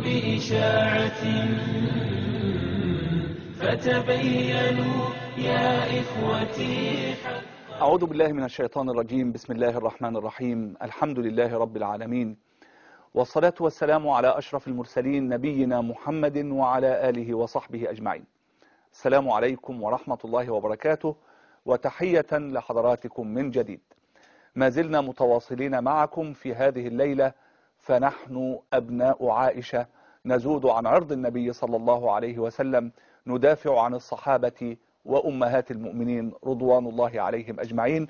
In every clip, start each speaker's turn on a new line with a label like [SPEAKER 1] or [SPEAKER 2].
[SPEAKER 1] بإشاعة فتبينوا يا إخوتي.
[SPEAKER 2] أعوذ بالله من الشيطان الرجيم. بسم الله الرحمن الرحيم. الحمد لله رب العالمين، والصلاة والسلام على أشرف المرسلين نبينا محمد وعلى آله وصحبه أجمعين. السلام عليكم ورحمة الله وبركاته، وتحية لحضراتكم من جديد. ما زلنا متواصلين معكم في هذه الليلة، فنحن أبناء عائشة نزود عن عرض النبي صلى الله عليه وسلم، ندافع عن الصحابة وأمهات المؤمنين رضوان الله عليهم أجمعين.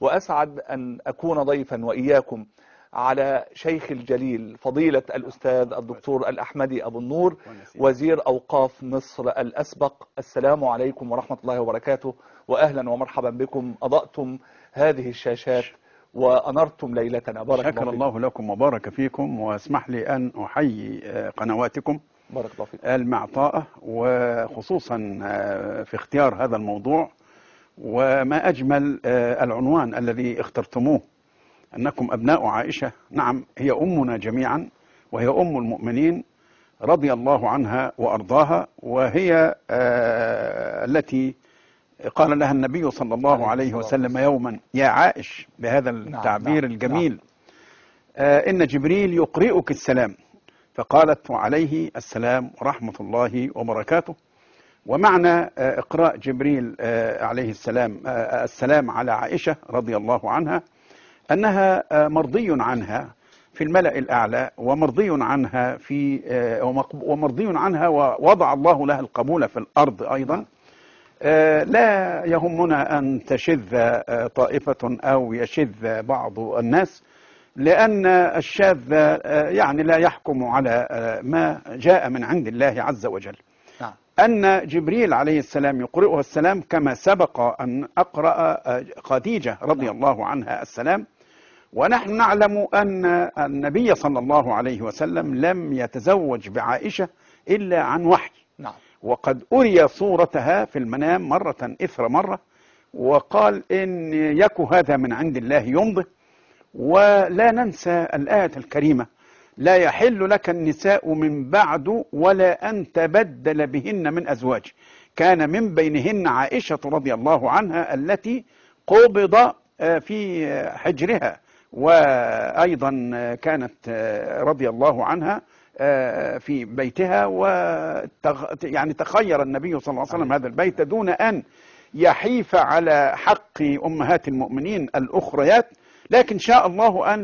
[SPEAKER 2] وأسعد أن أكون ضيفا وإياكم على شيخ الجليل فضيلة الأستاذ الدكتور الأحمدي أبو النور، وزير أوقاف مصر الأسبق. السلام عليكم ورحمة الله وبركاته، وأهلا ومرحبا بكم. أضأتم هذه الشاشات وأنرتم ليلتنا. بارك
[SPEAKER 3] شكر الله لكم وبارك فيكم، واسمح لي أن أحيي قنواتكم
[SPEAKER 2] بارك الله فيكم
[SPEAKER 3] المعطاءة، وخصوصا في اختيار هذا الموضوع، وما أجمل العنوان الذي اخترتموه، أنكم أبناء عائشة. نعم، هي أمنا جميعا، وهي أم المؤمنين رضي الله عنها وأرضاها، وهي التي قال لها النبي صلى الله عليه وسلم يوما: يا عائش، بهذا التعبير الجميل، إن جبريل يقرئك السلام. فقالت: وعليه السلام ورحمة الله وبركاته. ومعنى إقراء جبريل عليه السلام السلام على عائشة رضي الله عنها أنها مرضي عنها في الملأ الأعلى، ومرضي عنها ووضع الله لها القبول في الأرض أيضا. لا يهمنا أن تشذ طائفة أو يشذ بعض الناس، لأن الشاذ يعني لا يحكم على ما جاء من عند الله عز وجل. أن جبريل عليه السلام يقرئها السلام، كما سبق أن أقرأ خديجة رضي الله عنها السلام. ونحن نعلم أن النبي صلى الله عليه وسلم لم يتزوج بعائشة إلا عن وحي، وقد أري صورتها في المنام مرة إثر مرة، وقال: إن يك هذا من عند الله يمضي. ولا ننسى الآية الكريمة: لا يحل لك النساء من بعد ولا أن تبدل بهن من أزواج. كان من بينهن عائشة رضي الله عنها التي قبض في حجرها، وأيضا كانت رضي الله عنها في بيتها، يعني تخير النبي صلى الله عليه وسلم هذا البيت دون أن يحيف على حق أمهات المؤمنين الأخريات، لكن شاء الله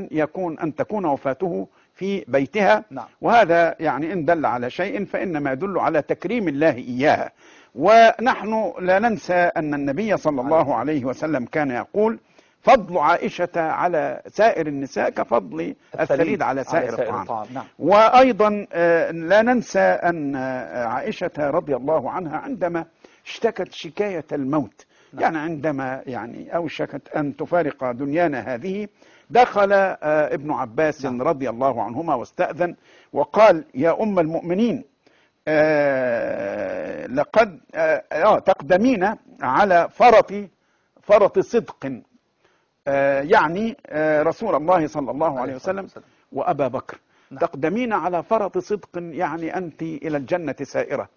[SPEAKER 3] أن تكون وفاته في بيتها. وهذا يعني إن دل على شيء فإنما يدل على تكريم الله إياها. ونحن لا ننسى أن النبي صلى الله عليه وسلم كان يقول: فضل عائشة على سائر النساء كفضل الثريد على سائر الطعام. وأيضا لا ننسى أن عائشة رضي الله عنها عندما اشتكت شكاية الموت، يعني عندما أوشكت أن تفارق دنيانا هذه، دخل ابن عباس رضي الله عنهما واستأذن وقال: يا أم المؤمنين، لقد تقدمين على فرط صدق، يعني رسول الله صلى الله عليه وسلم وأبا بكر. تقدمين على فرط صدق، يعني أنت إلى الجنة سائرة.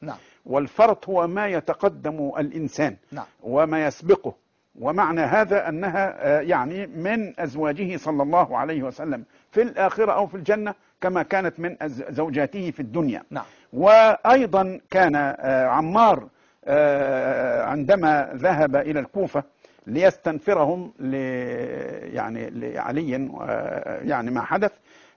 [SPEAKER 3] والفرط هو ما يتقدم الإنسان وما يسبقه، ومعنى هذا أنها يعني من أزواجه صلى الله عليه وسلم في الآخرة أو في الجنة، كما كانت من زوجاته في الدنيا. وأيضا كان عمار عندما ذهب إلى الكوفة ليستنفرهم لعلي يعني ما حدث،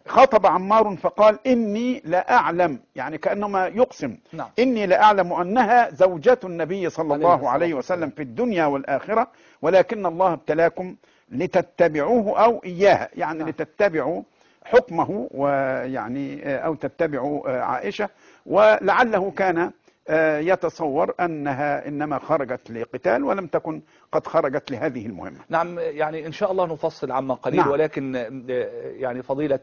[SPEAKER 3] خاطب عمار فقال: إني لا أعلم، يعني كأنما يقسم، إني لا أعلم أنها زوجة النبي صلى الله عليه وسلم في الدنيا والآخرة، ولكن الله ابتلاكم لتتبعوه أو إياها، يعني لتتبعوا حكمه، ويعني أو تتبعوا عائشة. ولعله كان يتصور أنها إنما خرجت لقتال ولم تكن قد خرجت لهذه المهمة.
[SPEAKER 2] نعم، يعني إن شاء الله نفصل عما قليل. ولكن يعني فضيلة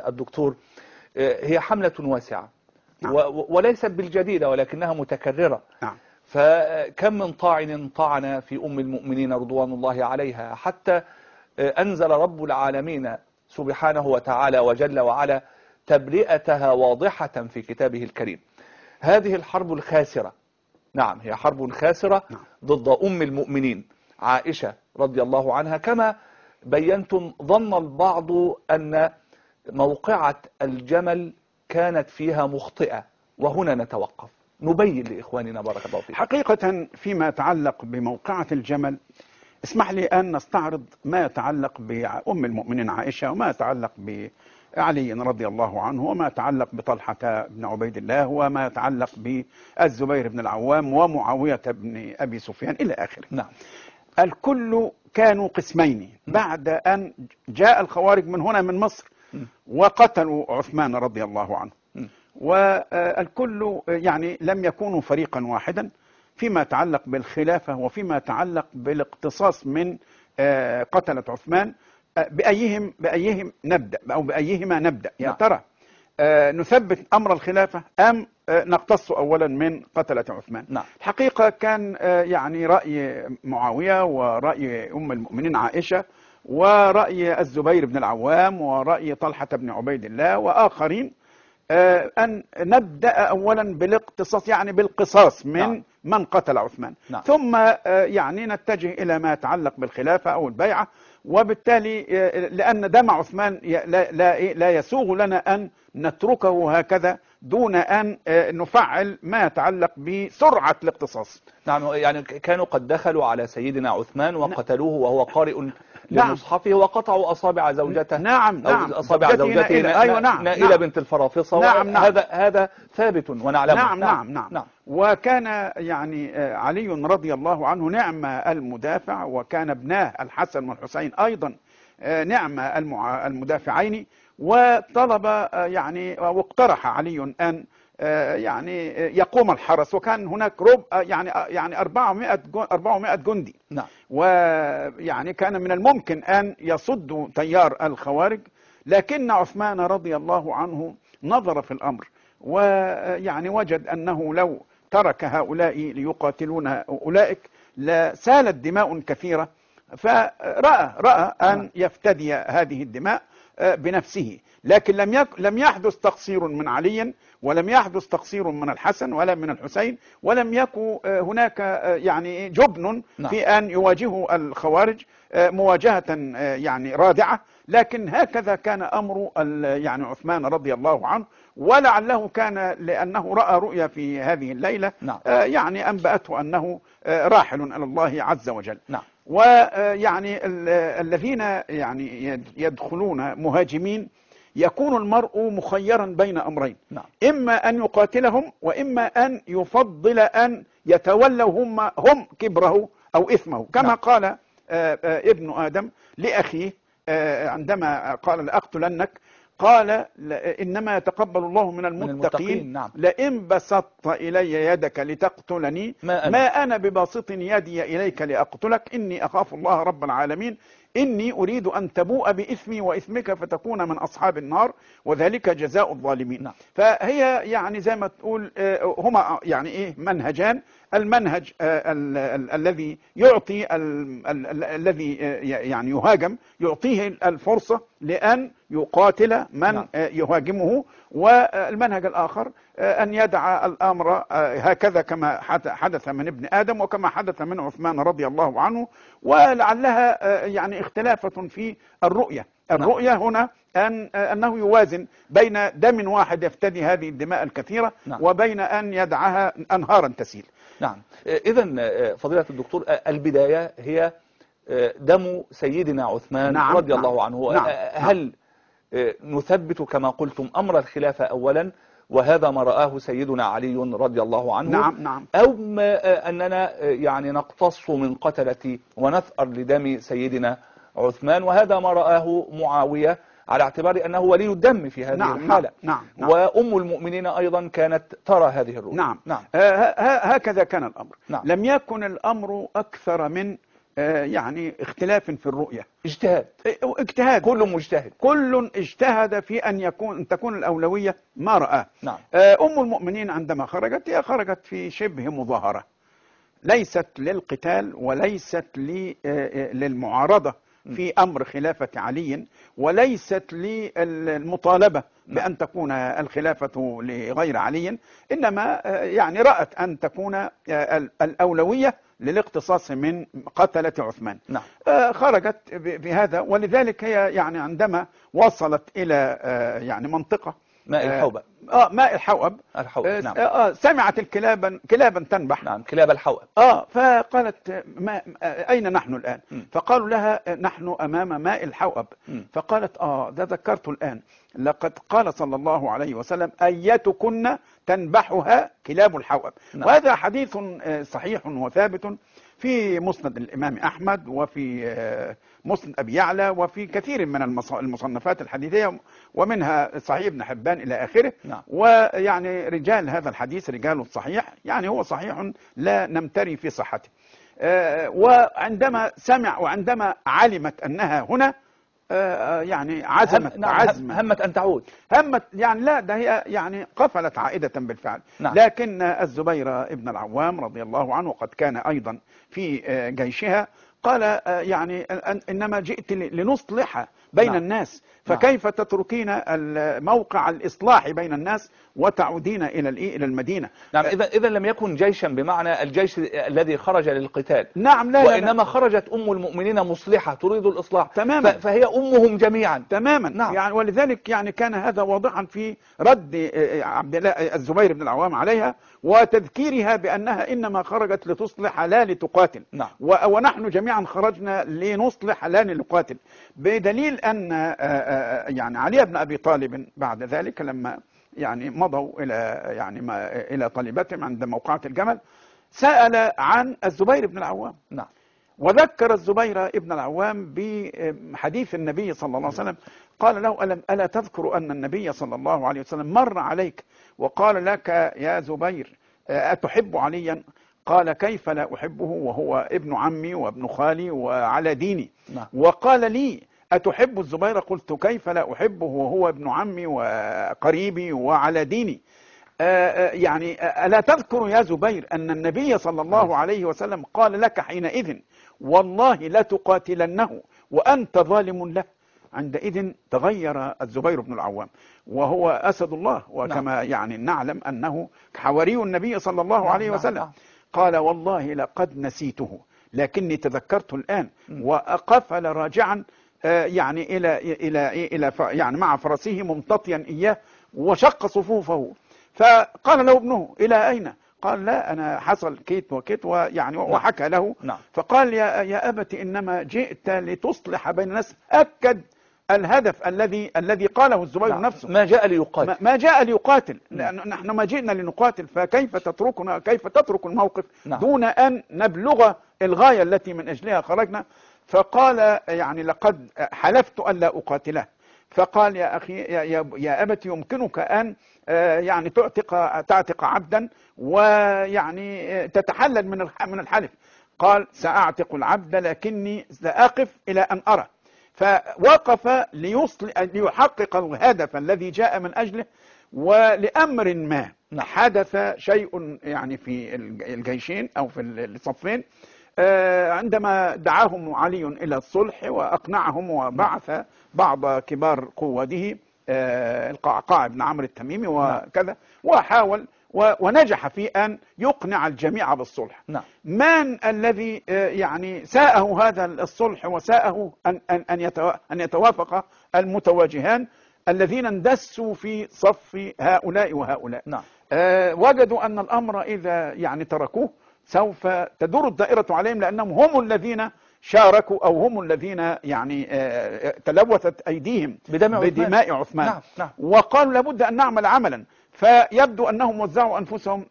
[SPEAKER 2] الدكتور، هي حملة واسعة، وليست بالجديدة ولكنها متكررة. فكم من طعن في أم المؤمنين رضوان الله عليها، حتى أنزل رب العالمين سبحانه وتعالى وجل وعلا تبرئتها واضحة في كتابه الكريم. هذه الحرب الخاسرة، نعم هي حرب خاسرة ضد أم المؤمنين عائشة رضي الله عنها، كما بينتم ظن البعض أن موقعة الجمل كانت فيها مخطئة، وهنا نتوقف نبين لإخواننا بارك الله فيكم.
[SPEAKER 3] حقيقة فيما يتعلق بموقعة الجمل، اسمح لي أن نستعرض ما يتعلق بأم المؤمنين عائشة، وما يتعلق بعلي رضي الله عنه، وما يتعلق بطلحة بن عبيد الله، وما يتعلق بالزبير بن العوام ومعاوية بن أبي سفيان إلى آخره.
[SPEAKER 2] نعم.
[SPEAKER 3] الكل كانوا قسمين بعد أن جاء الخوارج من هنا من مصر وقتلوا عثمان رضي الله عنه، والكل يعني لم يكونوا فريقا واحدا فيما يتعلق بالخلافة وفيما يتعلق بالاقتصاص من قتلة عثمان. بأيهم نبدأ أو بأيهما نبدأ يا ترى؟ نثبت أمر الخلافة أم نقتص أولا من قتلة عثمان؟
[SPEAKER 2] نعم.
[SPEAKER 3] الحقيقة كان يعني رأي معاوية ورأي أم المؤمنين عائشة ورأي الزبير بن العوام ورأي طلحة بن عبيد الله وآخرين أن نبدأ أولا بالاقتصاص، يعني بالقصاص من قتل عثمان.
[SPEAKER 2] نعم.
[SPEAKER 3] ثم يعني نتجه إلى ما يتعلق بالخلافة أو البيعة، وبالتالي لأن دم عثمان لا يسوغ لنا أن نتركه هكذا دون أن نفعل ما يتعلق بسرعة الاقتصاص.
[SPEAKER 2] نعم، يعني كانوا قد دخلوا على سيدنا عثمان وقتلوه وهو قارئ
[SPEAKER 3] نعم.
[SPEAKER 2] لمصحفه، وقطعوا أصابع زوجته.
[SPEAKER 3] نعم.
[SPEAKER 2] أصابع زوجته
[SPEAKER 3] أيوة نعم.
[SPEAKER 2] نائلة بنت الفرافصة.
[SPEAKER 3] نعم.
[SPEAKER 2] هذا ثابت ونعلمه.
[SPEAKER 3] نعم. وكان يعني علي رضي الله عنه نعم المدافع، وكان ابناه الحسن والحسين أيضا نعم المدافعين، وطلب يعني واقترح علي أن يعني يقوم الحرس، وكان هناك يعني 400 جندي.
[SPEAKER 2] نعم.
[SPEAKER 3] ويعني كان من الممكن أن يصدوا تيار الخوارج، لكن عثمان رضي الله عنه نظر في الأمر ويعني وجد أنه لو ترك هؤلاء ليقاتلون أولئك لسالت دماء كثيرة، فرأى أن يفتدي هذه الدماء بنفسه. لكن لم يحدث تقصير من علي، ولم يحدث تقصير من الحسن ولا من الحسين، ولم يكن هناك يعني جبن في أن يواجهوا الخوارج مواجهة يعني رادعة. لكن هكذا كان أمر يعني عثمان رضي الله عنه، ولعله كان لأنه رأى رؤيا في هذه الليلة يعني أنبأته أنه راحل إلى الله عز وجل.
[SPEAKER 2] نعم.
[SPEAKER 3] ويعني الذين يعني يدخلون مهاجمين يكون المرء مخيرا بين أمرين.
[SPEAKER 2] نعم.
[SPEAKER 3] إما أن يقاتلهم، وإما أن يفضل أن يتولوا هم كبره أو إثمه، كما
[SPEAKER 2] نعم.
[SPEAKER 3] قال ابن آدم لأخيه عندما قال لأقتلنك، قال إنما يتقبل الله من المتقين.
[SPEAKER 2] نعم.
[SPEAKER 3] لئن بسطت إلي يدك لتقتلني ما أنا بباسط يدي إليك لأقتلك، إني أخاف الله رب العالمين، إني أريد أن تبوء بإثمي وإثمك فتكون من أصحاب النار، وذلك جزاء الظالمين.
[SPEAKER 2] نعم.
[SPEAKER 3] فهي يعني زي ما تقول هما يعني إيه منهجان. المنهج الذي يعطي الذي يعني يهاجم يعطيه الفرصة لأن يقاتل من يهاجمه، والمنهج الآخر أن يدع الأمر هكذا كما حدث من ابن آدم وكما حدث من عثمان رضي الله عنه. ولعلها يعني اختلافة في الرؤية. الرؤية هنا أنه يوازن بين دم واحد يفتدي هذه الدماء الكثيرة وبين أن يدعها أنهارا تسيل.
[SPEAKER 2] نعم. إذن فضيلة الدكتور، البداية هي دم سيدنا عثمان رضي الله عنه. هل نثبت كما قلتم أمر الخلافة أولا، وهذا ما رآه سيدنا علي رضي الله عنه؟
[SPEAKER 3] نعم.
[SPEAKER 2] أو أننا يعني نقتص من قتلة ونثأر لدم سيدنا عثمان، وهذا ما رآه معاوية على اعتبار أنه ولي الدم في هذه الحالة.
[SPEAKER 3] نعم.
[SPEAKER 2] وأم المؤمنين أيضا كانت ترى هذه الرؤية.
[SPEAKER 3] نعم. هكذا كان الأمر. لم يكن الأمر أكثر من يعني اختلاف في الرؤية. اجتهاد. كل اجتهد في أن تكون الأولوية ما رآه.
[SPEAKER 2] نعم.
[SPEAKER 3] أم المؤمنين عندما خرجت، هي خرجت في شبه مظاهرة، ليست للقتال وليست للمعارضة في أمر خلافة علي، وليست للمطالبة بأن تكون الخلافة لغير علي، إنما يعني رأت أن تكون الأولوية للاقتصاص من قتلة عثمان.
[SPEAKER 2] نعم.
[SPEAKER 3] خرجت بهذا، ولذلك هي يعني عندما وصلت إلى يعني منطقة
[SPEAKER 2] ماء الحوبة.
[SPEAKER 3] ماء الحوأب.
[SPEAKER 2] نعم.
[SPEAKER 3] سمعت كلابا تنبح.
[SPEAKER 2] نعم، كلاب الحوأب.
[SPEAKER 3] فقالت أين نحن الآن؟ فقالوا لها نحن أمام ماء الحوأب. فقالت ده ذكرت الآن، لقد قال صلى الله عليه وسلم أيتكن تنبحها كلاب الحوأب.
[SPEAKER 2] نعم.
[SPEAKER 3] وهذا حديث صحيح وثابت في مسند الإمام أحمد، وفي مسند أبي يعلى، وفي كثير من المصنفات الحديثية، ومنها صحيح ابن حبان إلى آخره.
[SPEAKER 2] نعم.
[SPEAKER 3] ويعني رجال هذا الحديث رجال الصحيح، يعني هو صحيح لا نمتري في صحته. وعندما علمت أنها هنا يعني
[SPEAKER 2] همت أن تعود.
[SPEAKER 3] يعني لا، ده هي يعني قفلت عائدة بالفعل.
[SPEAKER 2] نعم.
[SPEAKER 3] لكن الزبير ابن العوام رضي الله عنه وقد كان أيضا في جيشها قال يعني إنما جئت لنصلح بين
[SPEAKER 2] نعم.
[SPEAKER 3] الناس، فكيف تتركين موقع الإصلاح بين الناس وتعودين إلى المدينة؟
[SPEAKER 2] نعم. إذا لم يكن جيشا بمعنى الجيش الذي خرج للقتال.
[SPEAKER 3] نعم. لا،
[SPEAKER 2] وإنما خرجت أم المؤمنين مصلحة تريد الإصلاح
[SPEAKER 3] تماما.
[SPEAKER 2] فهي أمهم جميعا
[SPEAKER 3] تماما.
[SPEAKER 2] نعم.
[SPEAKER 3] يعني ولذلك يعني كان هذا واضحا في رد عبد الله الزبير بن العوام عليها، وتذكيرها بأنها إنما خرجت لتصلح لا لتقاتل.
[SPEAKER 2] نعم.
[SPEAKER 3] ونحن جميعا خرجنا لنصلح لا لنقاتل، بدليل أن يعني علي بن أبي طالب بعد ذلك لما يعني مضوا إلى طالبتهم عند موقعة الجمل، سأل عن الزبير بن العوام.
[SPEAKER 2] نعم.
[SPEAKER 3] وذكر الزبير ابن العوام بحديث النبي صلى الله عليه وسلم، قال له ألا تذكر أن النبي صلى الله عليه وسلم مر عليك وقال لك يا زبير أتحب عليا؟ قال كيف لا أحبه وهو ابن عمي وابن خالي وعلى ديني.
[SPEAKER 2] نعم.
[SPEAKER 3] وقال لي أتحب الزبير؟ قلت كيف لا أحبه وهو ابن عمي وقريبي وعلى ديني. يعني ألا تذكر يا زبير أن النبي صلى الله عليه وسلم قال لك حينئذ والله لتقاتلنه وأنت ظالم له؟ عندئذ تغير الزبير بن العوام، وهو أسد الله، وكما يعني نعلم أنه حواري النبي صلى الله عليه وسلم. قال والله لقد نسيته لكني تذكرت الآن. وقفل راجعا يعني إلى يعني مع فرسه ممتطيا إياه، وشق صفوفه. فقال له ابنه إلى أين؟ قال لا، أنا حصل كيت وكيت، ويعني وحكى له. فقال يا أبت إنما جئت لتصلح بين الناس. أكد الهدف الذي قاله الزبير نفسه،
[SPEAKER 2] ما جاء ليقاتل.
[SPEAKER 3] ما جاء ليقاتل، لأن نحن ما جئنا لنقاتل، فكيف تتركنا، كيف تترك الموقف دون أن نبلغ الغاية التي من أجلها خرجنا. فقال يعني لقد حلفت ألا أقاتله. فقال يا أخي يا أبت يمكنك أن يعني تعتق عبدا ويعني تتحلل من الحلف. قال سأعتق العبد لكني سأقف إلى أن أرى. فوقف ليحقق الهدف الذي جاء من أجله. ولأمر ما حدث شيء يعني في الجيشين أو في الصفين، عندما دعاهم علي إلى الصلح وأقنعهم، وبعث بعض كبار قواده القعقاع بن عمرو التميمي وكذا، وحاول ونجح في أن يقنع الجميع بالصلح. من الذي يعني ساءه هذا الصلح وساءه أن يتوافق المتواجهان الذين اندسوا في صف هؤلاء وهؤلاء؟ وجدوا أن الأمر إذا يعني تركوه سوف تدور الدائرة عليهم، لأنهم هم الذين شاركوا أو هم الذين يعني تلوثت أيديهم بدماء عثمان. وقالوا لابد أن نعمل عملا. فيبدو أنهم وزعوا أنفسهم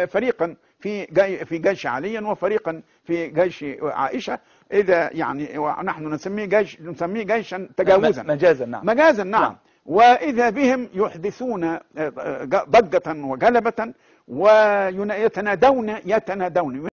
[SPEAKER 3] فريقا في جيش علي وفريقا في جيش عائشة، إذا يعني ونحن نسميه جيشا تجاوزا مجازا. نعم. وإذا بهم يحدثون ضجة وجلبة ويتنادون